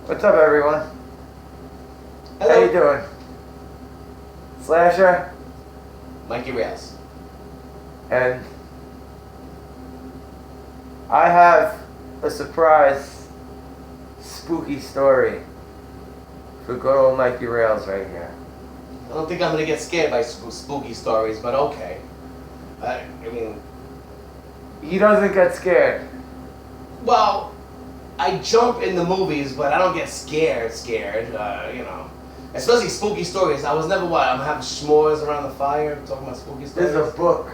What's up, everyone? Hello. How you doing? Slasher Mikey Railz. and I have a surprise spooky story for good old Mikey Railz right here. I don't think I'm gonna get scared by spooky stories, but okay. I mean, He doesn't get scared. well, I jump in the movies, but I don't get scared. Especially spooky stories. I was never I'm having s'mores around the fire talking about spooky stories. There's a book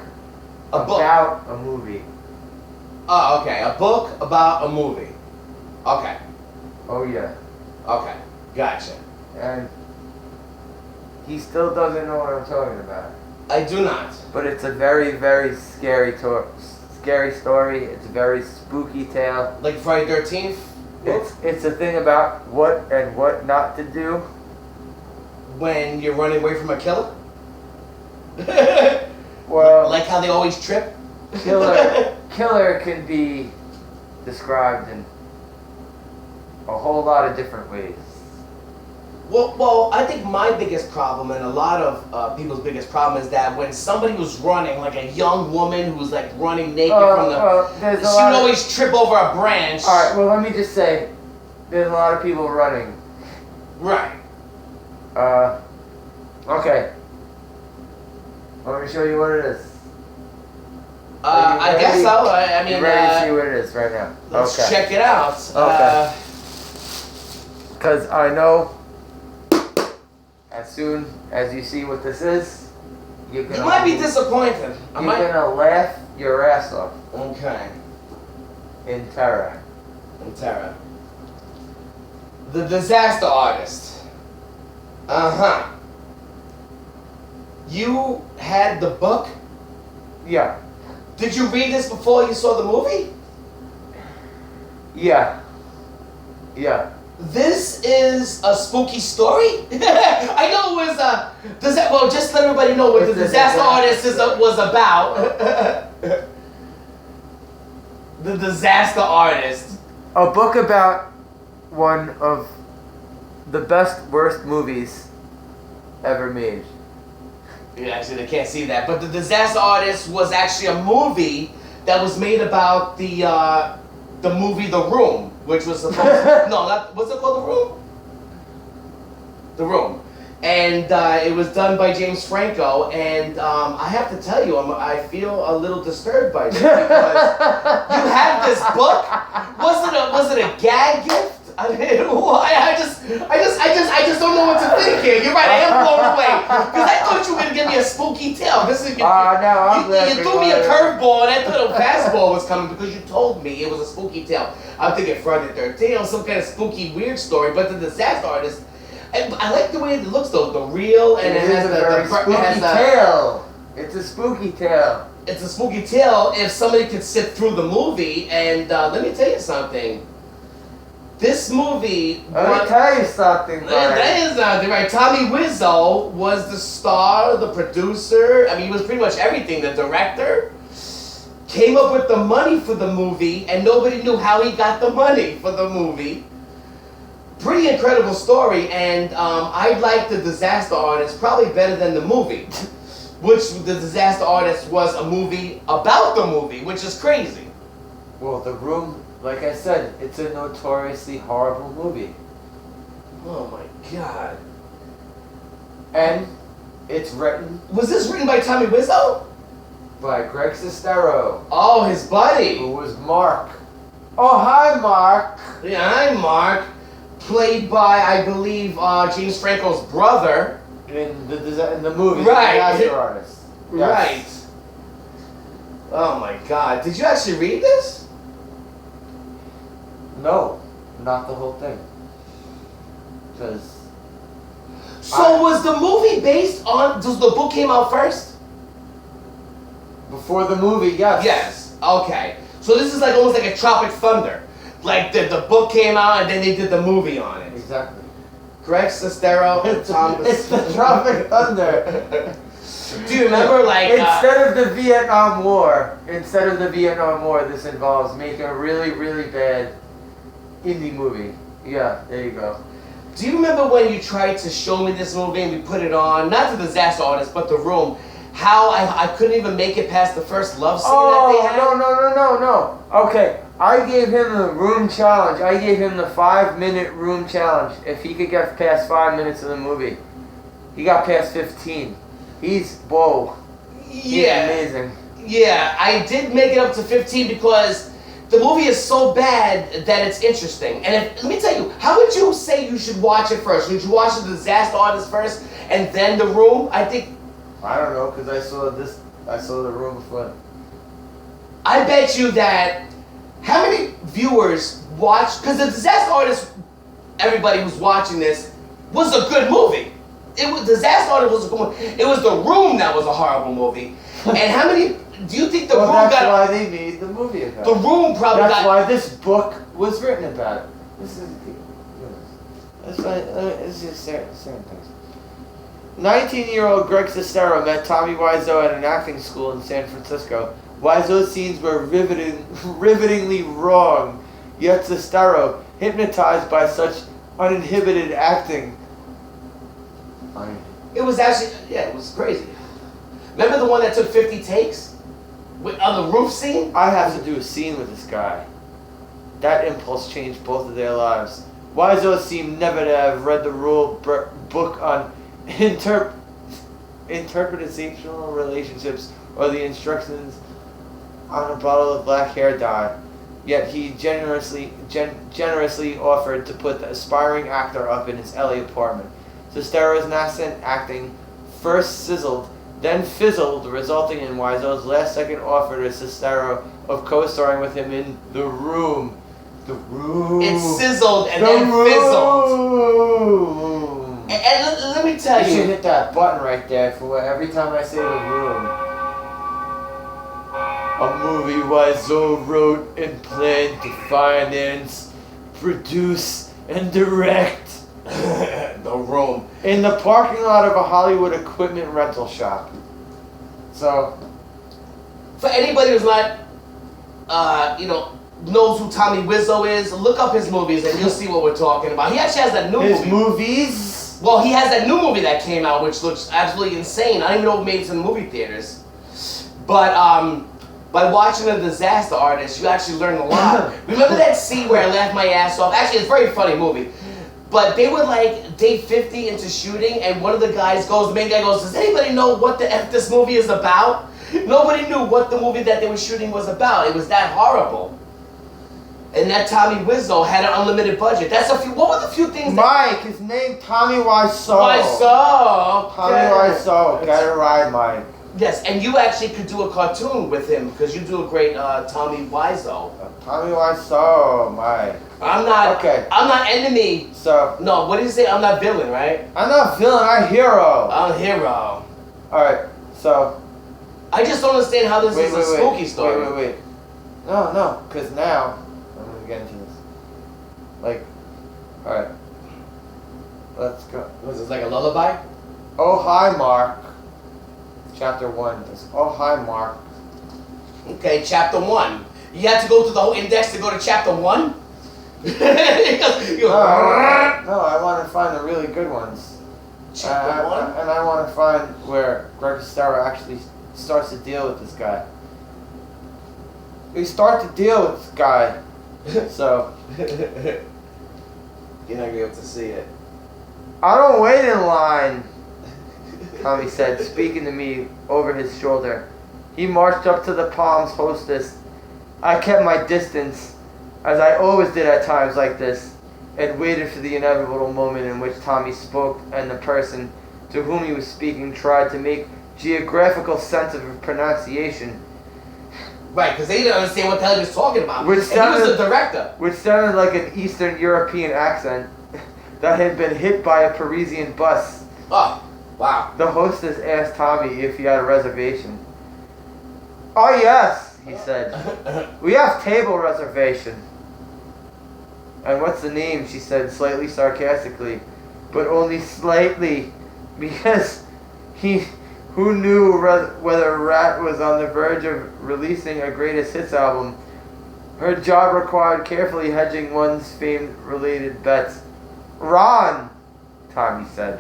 A book. about a movie. Oh, okay. A book about a movie. Okay. Oh yeah. Okay. Gotcha. And he still doesn't know what I'm talking about. I do not. But it's a very, very scary story. It's a very spooky tale. Like Friday 13th? It's a thing about what and what not to do. When you're running away from a killer? Well, Like how they always trip? killer can be described in a whole lot of different ways. Well, I think my biggest problem, and a lot of people's biggest problem, is that when somebody was running, like a young woman who was like running naked from the, she would always trip over a branch. All right. Well, let me just say, there's a lot of people running. Right. Okay. Let me show you what it is. I guess so. I mean, you ready to see what it is right now? Let's Okay. check it out. Okay. Because I know as soon as you see what this is, you're gonna. You might be disappointed. You're gonna laugh your ass off Okay. in terror. In terror. The Disaster Artist. Uh-huh. You had the book? Yeah. Did you read this before you saw the movie? Yeah. Yeah. This is a spooky story? I know it was well, just let everybody know what the Disaster Artist was about. The Disaster Artist. A book about one of the best, worst movies ever made. Yeah, actually, they can't see that. But The Disaster Artist was actually a movie that was made about the movie The Room, which was supposed to... No, not... What's it called? The Room? The Room. And it was done by James Franco. And I have to tell you, I feel a little disturbed by this. Because you have this book? Was it a gag gift? I mean, why? I just don't know what to think here. You're right, I am blown away. Because I thought you were going to give me a spooky tale. This is No, I'm you threw me a curveball and I thought a fastball was coming because you told me it was a spooky tale. I'm thinking Friday the 13th or some kind of spooky, weird story. But The Disaster Artist, I like the way it looks though. The real, and it has a spooky tale. It's a spooky tale. It's a spooky tale if somebody could sit through the movie. And let me tell you something. This movie... Let me tell you something, buddy. That is not right. Tommy Wiseau was the star, the producer. I mean, he was pretty much everything. The director came up with the money for the movie, and nobody knew how he got the money for the movie. Pretty incredible story, and I like The Disaster Artist probably better than the movie, which The Disaster Artist was a movie about the movie, which is crazy. Well, The Room... Like I said, it's a notoriously horrible movie. Oh my God. And it's written... Was this written by Tommy Wiseau? By Greg Sestero. Oh, his buddy. Who was Mark. Oh, hi, Mark. Yeah, I'm Mark. Played by, I believe, James Franco's brother. In the movie, Right. The Disaster Artist. Yes. Right. Oh my God. Did you actually read this? No, not the whole thing. Because... So was the movie based on... Does the book came out first? Before the movie, yes. Yes. Okay. So this is like almost like a Tropic Thunder. Like the book came out and then they did the movie on it. Exactly. Greg Sestero and Tom... It's the Tropic Thunder. Do you remember, like... Instead of the Vietnam War, this involves making a really, really bad indie movie. Yeah, there you go. Do you remember when you tried to show me this movie and we put it on, not The Disaster Artist, but The Room, how I couldn't even make it past the first love scene that they had? No. Okay, I gave him the room challenge. I gave him the 5-minute room challenge. If he could get past 5 minutes of the movie. He got past 15. He's amazing. Yeah, I did make it up to 15 because the movie is so bad that it's interesting. And let me tell you, how would you say you should watch it first? Should you watch The Disaster Artist first and then The Room? I don't know, because I saw The Room before. I bet you that how many viewers watched, because The Disaster Artist, everybody who's watching this, was a good movie. Disaster Artist was a good movie. It was The Room that was a horrible movie. And how many, do you think The Room got... That's why they made the movie about it. The Room probably got... That's why this book was written about it. It's just certain things. 19-year-old Greg Sestero met Tommy Wiseau at an acting school in San Francisco. Wiseau's scenes were rivetingly wrong, yet Sestero, hypnotized by such uninhibited acting. It was actually, it was crazy. Remember the one that took 50 takes? On the roof scene? I have to do a scene with this guy. That impulse changed both of their lives. Wiseau seemed never to have read the rule book on interpretational relationships or the instructions on a bottle of black hair dye. Yet he generously offered to put the aspiring actor up in his LA apartment. Sestero's nascent acting first sizzled, then fizzled, resulting in Wiseau's last-second offer to Sestero of co-starring with him in The Room. The Room. It sizzled and then fizzled. And let me tell you. You should hit that button right there for every time I say The Room. A movie Wiseau wrote and planned to finance, produce, and direct. The Room. In the parking lot of a Hollywood equipment rental shop. So, for anybody who's not, knows who Tommy Wiseau is, look up his movies and you'll see what we're talking about. He actually has that new movie. His movies? Well, he has that new movie that came out, which looks absolutely insane. I don't even know if it made it in the movie theaters. But by watching The Disaster Artist, you actually learn a lot. Remember that scene where I laughed my ass off? Actually, it's a very funny movie. But they were like day 50 into shooting, and one of the guys goes, the main guy goes, does anybody know what the F this movie is about? Nobody knew what the movie that they were shooting was about. It was that horrible. And that Tommy Wiseau had an unlimited budget. What were the few things Mike, his name Tommy Wiseau. Wiseau. Tommy Wiseau. Get it right, Mike. Yes, and you actually could do a cartoon with him, because you do a great Tommy Wiseau. Tommy Wiseau, Mike. I'm not enemy. So. No, what do you say? I'm not villain, right? I'm not villain, I'm hero. I'm hero. Alright, so. I just don't understand how this is a spooky story. Wait. No, because now, I'm going to get into this. Alright. Let's go. Was this like a lullaby? Oh, hi, Mark. Chapter 1. Oh, hi, Mark. Okay, chapter 1. You had to go through the whole index to go to chapter 1? No, I want to find the really good ones. Chapter 1? And I want to find where Greg Sestero actually starts to deal with this guy. We start to deal with this guy. So. You're not going to be able to see it. I don't wait in line, Tommy said, speaking to me over his shoulder. He marched up to the Palms hostess. I kept my distance, as I always did at times like this, and waited for the inevitable moment in which Tommy spoke and the person to whom he was speaking tried to make geographical sense of his pronunciation. Right, because they didn't understand what the hell he was talking about. He was the director. Which sounded like an Eastern European accent that had been hit by a Parisian bus. Oh, wow. The hostess asked Tommy if he had a reservation. Oh, yes, he said. We have table reservation. And what's the name, she said, slightly sarcastically, but only slightly, because who knew whether Rat was on the verge of releasing a greatest hits album Her job required carefully hedging one's fame-related bets. Ron, Tommy said.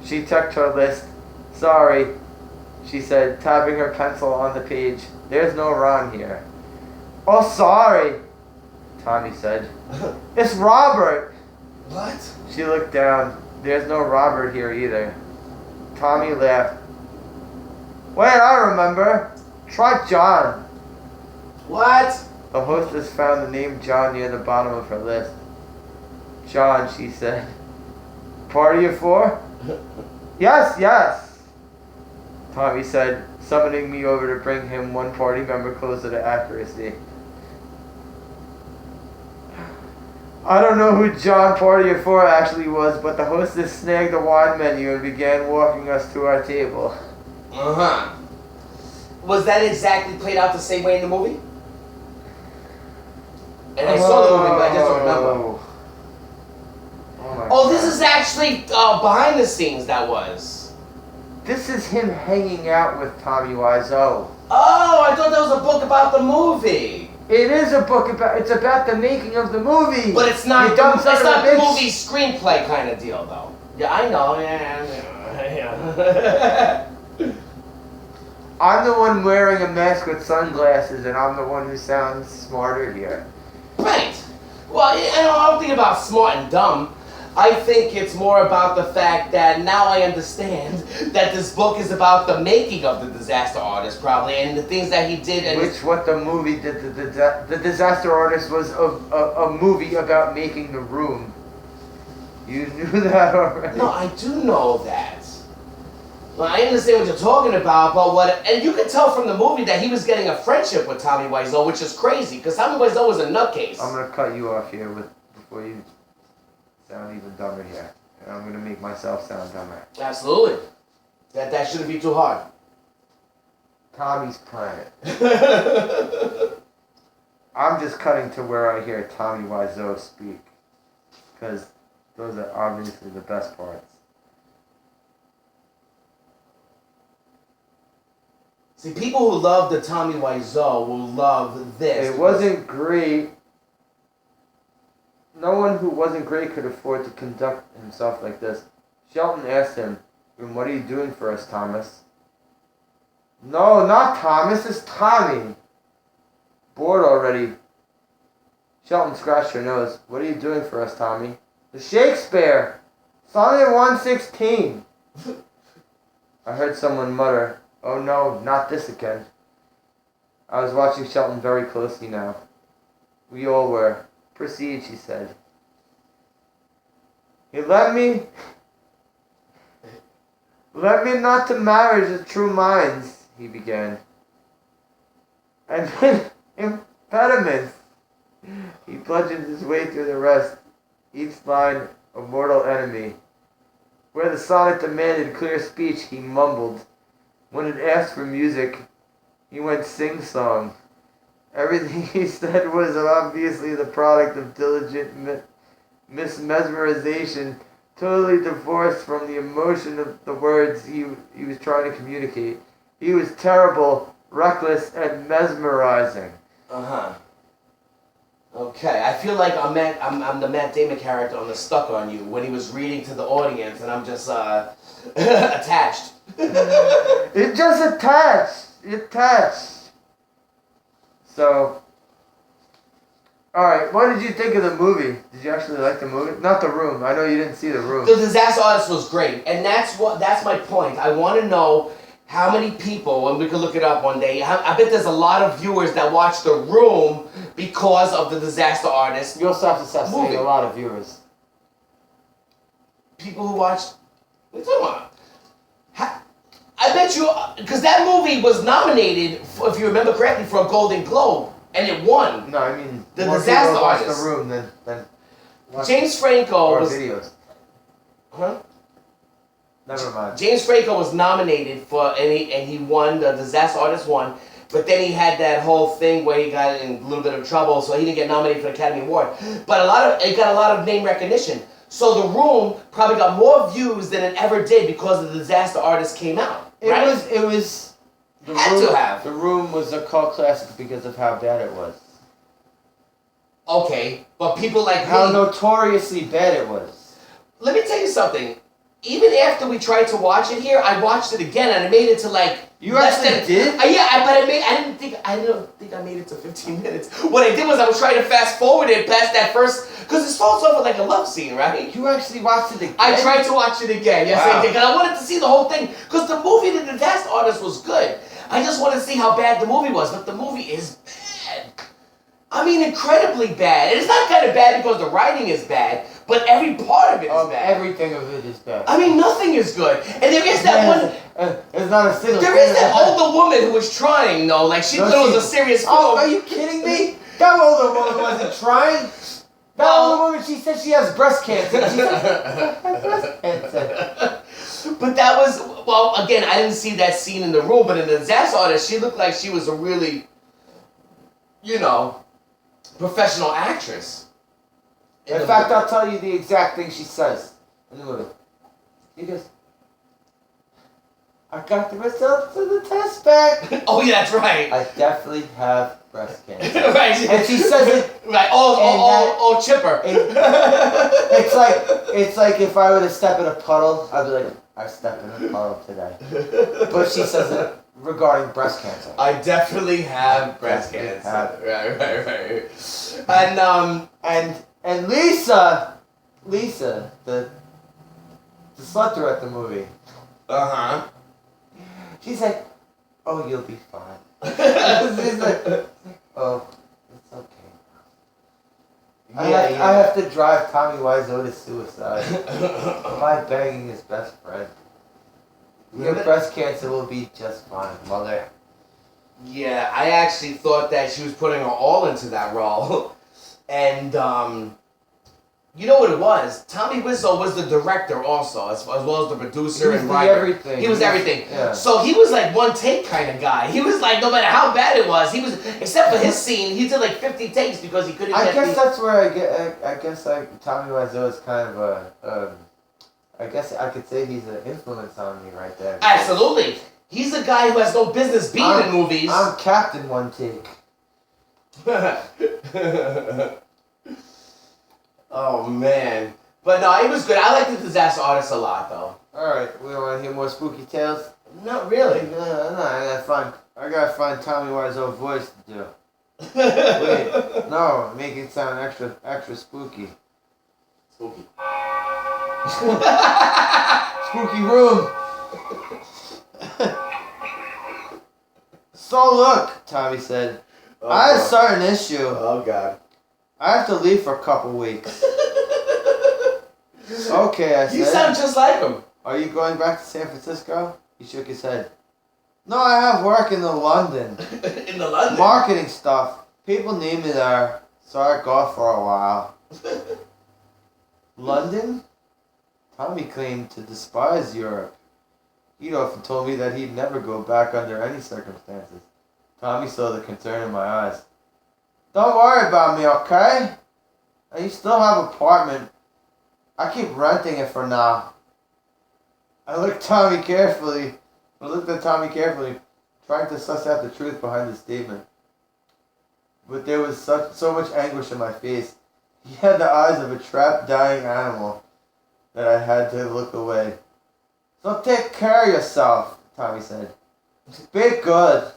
She checked her list. Sorry, she said, tapping her pencil on the page. There's no Ron here. Oh, sorry, Tommy said. It's Robert. What? She looked down. There's no Robert here either. Tommy laughed. Wait, I remember. Try John. What? The hostess found the name John near the bottom of her list. John, she said. Party of four? Yes, yes. Tommy said, summoning me over to bring him one party member closer to accuracy. I don't know who John Party of Four actually was, but the hostess snagged the wine menu and began walking us to our table. Uh-huh. Was that exactly played out the same way in the movie? And I saw the movie, but I just don't remember. Oh, this is actually behind the scenes, that was. This is him hanging out with Tommy Wiseau. Oh, I thought that was a book about the movie. It is a book about, it's about the making of the movie. But it's not, it's not the movie screenplay kind of deal, though. Yeah, I know. Yeah. I'm the one wearing a mask with sunglasses, and I'm the one who sounds smarter here. Right. Well, I don't think about smart and dumb. I think it's more about the fact that now I understand that this book is about the making of the disaster artist, probably, and the things that he did. And what the movie did. The disaster artist was a movie about making the room. You knew that already. No, I do know that. Well, I understand what you're talking about, but and you can tell from the movie that he was getting a friendship with Tommy Wiseau, which is crazy, because Tommy Wiseau was a nutcase. I'm gonna cut you off here before you sound even dumber here. And I'm gonna make myself sound dumber. Absolutely. That shouldn't be too hard. Tommy's Planet. I'm just cutting to where I hear Tommy Wiseau speak, because those are obviously the best parts. See, people who love the Tommy Wiseau will love this. It wasn't great. No one who wasn't great could afford to conduct himself like this. Shelton asked him, "And what are you doing for us, Thomas?" "No, not Thomas, it's Tommy." Bored already. Shelton scratched her nose. "What are you doing for us, Tommy?" "The Shakespeare. Sonnet 116. I heard someone mutter, "Oh no, not this again." I was watching Shelton very closely now. We all were. "Proceed," she said. "He led me not to marriage of true minds," he began. "And then impediments." He bludgeoned his way through the rest, each line a mortal enemy. Where the sonnet demanded clear speech, he mumbled. When it asked for music, he went sing-song. Everything he said was obviously the product of diligent mesmerization, totally divorced from the emotion of the words he was trying to communicate. He was terrible, reckless, and mesmerizing. Uh-huh. Okay, I feel like I'm the Matt Damon character on the Stuck on You when he was reading to the audience, and I'm just attached. It just attached. So, alright, what did you think of the movie? Did you actually like the movie? Not The Room. I know you didn't see The Room. The Disaster Artist was great, and that's my point. I want to know how many people, and we could look it up one day, I bet there's a lot of viewers that watch The Room because of the Disaster Artist. You also have to stop saying a lot of viewers. People who watch... What are you talking about? I bet you... Because that movie was nominated, if you remember correctly, for a Golden Globe, and it won. No, I mean... The Disaster Artist. Watch The Room than James Franco was... videos. Huh? Never mind. James Franco was nominated for, and he won, the Disaster Artist won, but then he had that whole thing where he got in a little bit of trouble, so he didn't get nominated for the Academy Award. But it got a lot of name recognition. So The Room probably got more views than it ever did because the Disaster Artist came out. It was. The Room was a cult classic because of how bad it was. Okay, but people like how me. notoriously bad it was. Let me tell you something. Even after we tried to watch it here, I watched it again and I made it to like. You actually did? But I don't think I made it to 15 minutes. What I did was I was trying to fast forward it past that first, because it starts off with like a love scene, right? You actually watched it again? I tried to watch it again. Yes, Wow. I did. Because I wanted to see the whole thing. Because the movie, The Disaster Artist, was good. I just wanted to see how bad the movie was. But the movie is bad. I mean, incredibly bad. And it's not kind of bad because the writing is bad, but every part of it is bad. Everything of it is bad. I mean, nothing is good. And there is that one. It's not a single. There is that older woman who was trying, though. Like, she thought it was a serious film. Oh, are you kidding me? That older woman wasn't trying. That older woman, she said she has breast cancer. She said, I have breast cancer. But that was, well, again, I didn't see that scene in the room, but in The Disaster Artist, she looked like she was a really, professional actress. In fact, I'll tell you the exact thing she says in the movie. She goes, I got the results of the test back. Oh, yeah, that's right. I definitely have breast cancer. Right. And she says it. Right. Oh, chipper. It's like if I were to step in a puddle, I'd be like, I stepped in a puddle today. But she says it regarding breast cancer. I definitely have breast cancer. Right. And Lisa, the slut at the movie. Uh-huh. She's like, oh, you'll be fine. She's like, oh, it's okay. I have to drive Tommy Wiseau to suicide by begging his best friend. Your breast cancer will be just fine, mother. Yeah, I actually thought that she was putting her all into that role. And, you know what it was? Tommy Wiseau was the director also, as well as the producer and writer. Everything. He was everything. Yeah. So he was like one take kind of guy. He was like, no matter how bad it was, he was, except for his scene, he did like 50 takes because he couldn't I get guess that's where I guess like Tommy Wiseau is kind of a, I guess I could say he's an influence on me right there. Absolutely. He's a guy who has no business being in movies. I'm Captain One Take. Oh man. But no, it was good. I like The Disaster Artist a lot though. Alright, we want to hear more spooky tales? Not really. No, I gotta find Tommy Wiseau voice to do. Wait, no, make it sound extra spooky. Spooky. Spooky room. So look, Tommy said, I had a certain issue. Oh god. I have to leave for a couple weeks. Okay, I said. You sound just like him. Are you going back to San Francisco? He shook his head. No, I have work in London. In the London? Marketing stuff. People need me there, so I go for a while. London? Tommy claimed to despise Europe. He'd often told me that he'd never go back under any circumstances. Tommy saw the concern in my eyes. Don't worry about me, okay? And you still have an apartment. I keep renting it for now. I looked at Tommy carefully, trying to suss out the truth behind the statement. But there was so much anguish in my face. He had the eyes of a trapped, dying animal that I had to look away. So take care of yourself, Tommy said. Be good.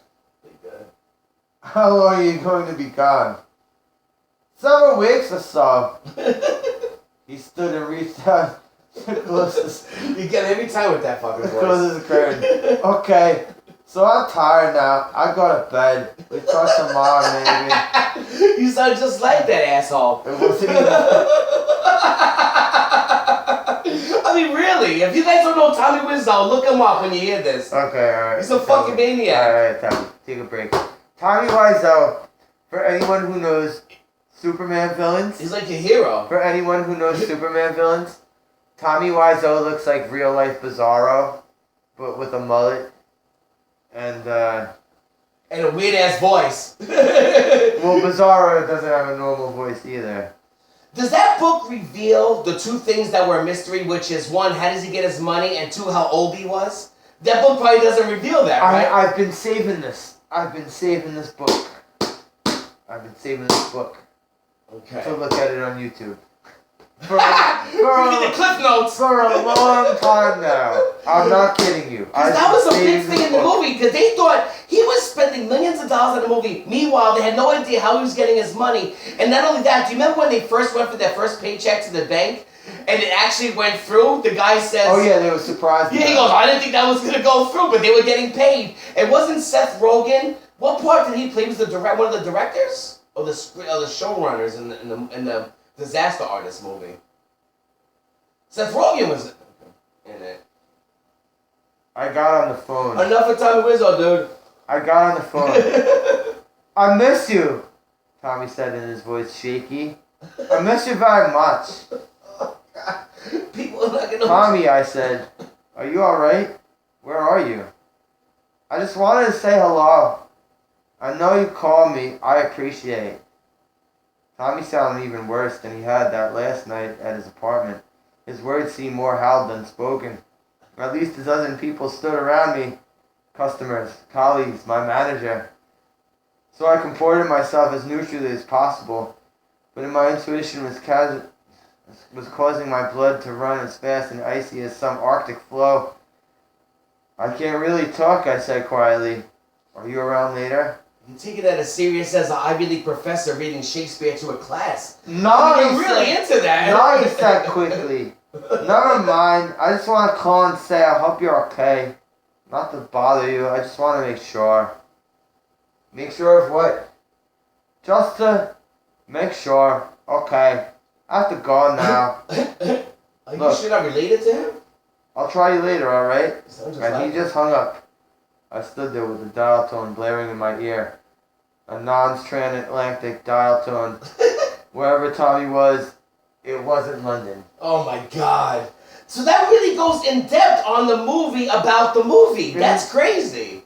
How long are you going to be gone? Several weeks or so. He stood and reached out closest. You get every time with that fucking voice. Closest the curtain. Okay, so I'm tired now. I go to bed. We talk tomorrow, maybe. You sound just like that asshole. It wasn't even... I mean, really, if you guys don't know Tommy Wiseau, look him up when you hear this. Okay, alright. He's a fucking maniac. Alright, Tommy, take a break. Tommy Wiseau, for anyone who knows Superman villains. He's like a hero. For anyone who knows Superman villains, Tommy Wiseau looks like real life Bizarro, but with a mullet. And a weird ass voice. Well, Bizarro doesn't have a normal voice either. Does that book reveal the two things that were a mystery, which is one, how does he get his money, and two, how old he was? That book probably doesn't reveal that, right? I've been saving this book. Okay. to look at it on YouTube. Give me the cliff notes. For a long time now. I'm not kidding you. Because that was a big thing in the movie, because they thought he was spending millions of dollars on the movie. Meanwhile, they had no idea how he was getting his money. And not only that, do you remember when they first went for their first paycheck to the bank? And it actually went through? The guy says... Oh yeah, they were surprised. Yeah, he goes, I didn't think that was going to go through, but they were getting paid. It wasn't Seth Rogen. What part did he play? He was one of the directors? Or the showrunners in the Disaster Artist movie? Seth Rogen was in it. I got on the phone. Enough of Tommy Wiseau, dude. I got on the phone. I miss you, Tommy said in his voice shaky. I miss you very much. People are not gonna... Tommy, I said, are you alright? Where are you? I just wanted to say hello. I know you called me. I appreciate it. Tommy sounded even worse than he had that last night at his apartment. His words seemed more howled than spoken. At least a dozen people stood around me. Customers, colleagues, my manager. So I comported myself as neutrally as possible. But my intuition was causing my blood to run as fast and icy as some Arctic flow. I can't really talk, I said quietly. Are you around later? You take it as serious as an Ivy League professor reading Shakespeare to a class. No, you're really into that. No, he said quickly. Never mind. I just want to call and say I hope you're okay. Not to bother you. I just want to make sure. Make sure of what? Just to make sure. Okay. I have to go now. Are you sure I'm related to him? I'll try you later, alright? And he He just hung up. I stood there with the dial tone blaring in my ear. A non-transatlantic dial tone. Wherever Tommy was, it wasn't London. Oh my god. So that really goes in depth on the movie about the movie. Mm-hmm. That's crazy.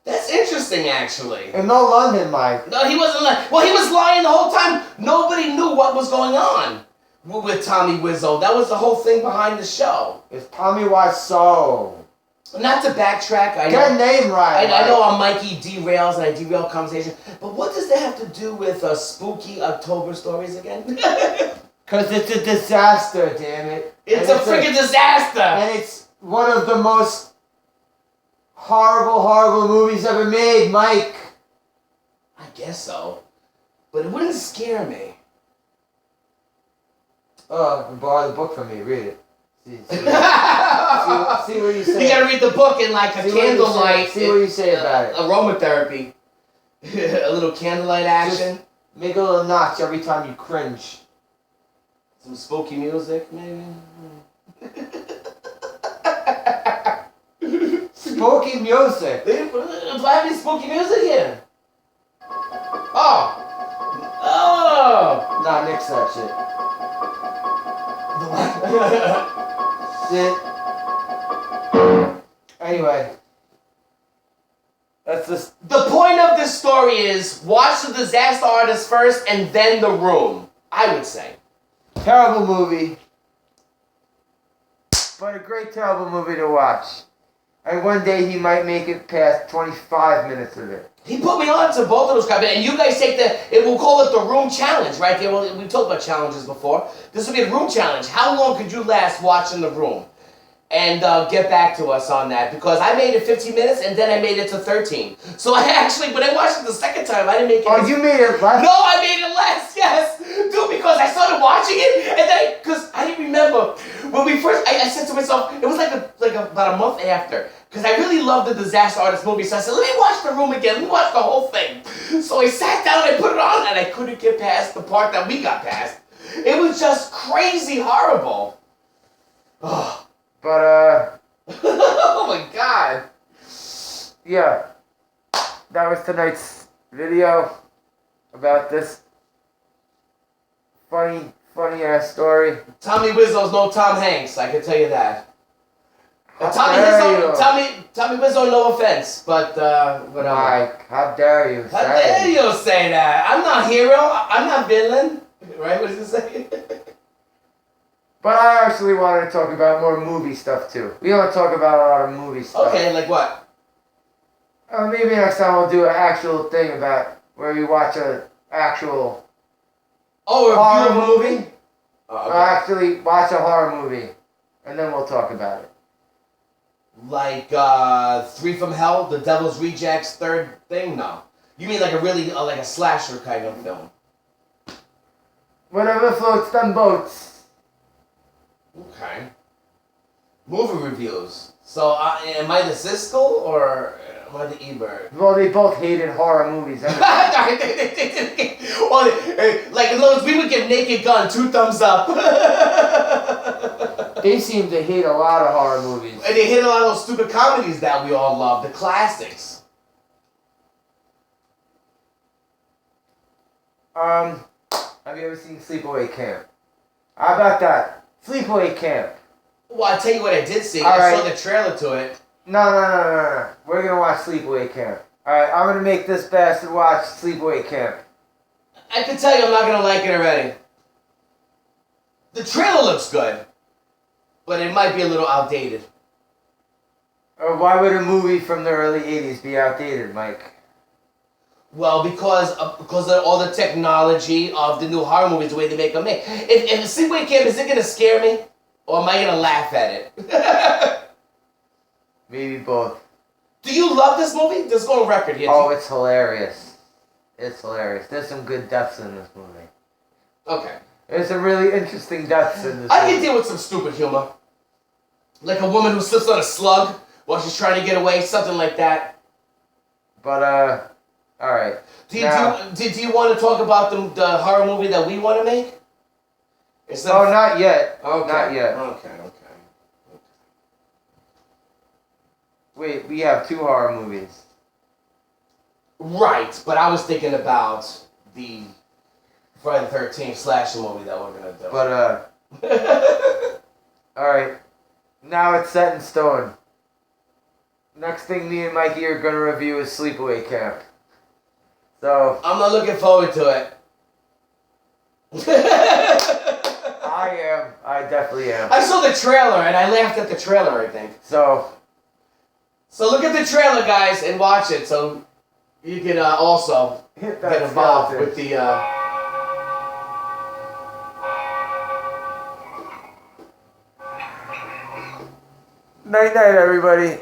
That's interesting, actually. And no London, Mike. No, he wasn't lying. Well, he was lying the whole time. Nobody knew what was going on with Tommy Wiseau. That was the whole thing behind the show. It's Tommy Wiseau. Not to backtrack, I Get know. name right. I know I'm Mikey Railz and I derail conversation, but what does that have to do with spooky October stories again? Because it's a disaster, damn it. It's a freaking disaster! And it's one of the most horrible movies ever made, Mike. I guess so. But it wouldn't scare me. Oh, borrow the book from me. Read it. See what you say. You gotta read the book in like a candlelight. See what you say about it. Aromatherapy. A little candlelight action. Just make a little notch every time you cringe. Some spooky music, maybe. Spooky music. Do I have any spooky music here? Oh. Oh. Nah, nix that shit. Anyway, that's just the point of this story is watch The Disaster Artist first and then The Room, I would say. terrible movie, but a great terrible movie to watch. And one day he might make it past 25 minutes of it. He put me on to both of those comments, and you guys take we'll call it the Room Challenge, right there. Well, we talked about challenges before. This will be a Room Challenge. How long could you last watching The Room? And get back to us on that, because I made it 15 minutes and then I made it to 13. So I actually, when I watched it the second time, I didn't make it. Oh, you made it less? No, I made it less, yes. Dude, because I started watching it and then, because I didn't remember. When we first, I said to myself, it was like about a month after. Because I really loved the Disaster Artist movie, so I said, let me watch The Room again, let me watch the whole thing. So I sat down and I put it on, and I couldn't get past the part that we got past. It was just crazy horrible. Oh. But, Oh my god. yeah. That was tonight's video about this funny ass story. Tommy Wiseau's no Tom Hanks, I can tell you that. Tommy Wiseau, no offense, but Mike, how dare you how dare you say that? I'm not hero, I'm not villain. Right, what does it say? But I actually wanted to talk about more movie stuff too. We don't talk about a lot of movie stuff. Okay, like what? Maybe next time we'll do an actual thing about where we watch a actual Oh, a horror review of a movie? Oh, Or actually, watch a horror movie, and then we'll talk about it. Like Three from Hell, The Devil's Rejects, third thing? No. You mean like a really like a slasher kind of film? Whatever floats them boats. Okay. Movie reviews. So am I the Siskel or am I the Ebert? Well, they both hated horror movies. Well, like in other words, we would give Naked Gun 2 thumbs up. They seem to hate a lot of horror movies. And they hit a lot of those stupid comedies that we all love, the classics. Have you ever seen Sleepaway Camp? How about that? Sleepaway Camp. Well, I'll tell you what I did see. All I saw right. the trailer to it. No. We're gonna watch Sleepaway Camp. Alright, I'm gonna make this bastard watch Sleepaway Camp. I can tell you I'm not going to like it already. The trailer looks good, but it might be a little outdated. Or why would a movie from the early 80s be outdated, Mike? Well, because of all the technology of the new horror movies, the way they make them. If Sleepaway Camp, is it going to scare me? Or am I going to laugh at it? Maybe both. Do you love this movie? Let's go on record here. Oh, it's hilarious. It's hilarious. There's some good deaths in this movie. Okay. There's some really interesting deaths in this I movie. can deal with some stupid humor. Like a woman who slips on a slug while she's trying to get away, something like that. But, alright. Do you want to talk about the horror movie that we want to make? Not yet. Okay. Not yet. Okay. Wait, we have 2 horror movies. Right, but I was thinking about the Friday the 13th slasher movie that we're going to do. But, alright. Now it's set in stone. Next thing me and Mikey are going to review is Sleepaway Camp. So... I'm not looking forward to it. I am. I definitely am. I saw the trailer and I laughed at the trailer, I think. So look at the trailer, guys, and watch it so you can also hit that get involved skeleton. with the... Night, everybody.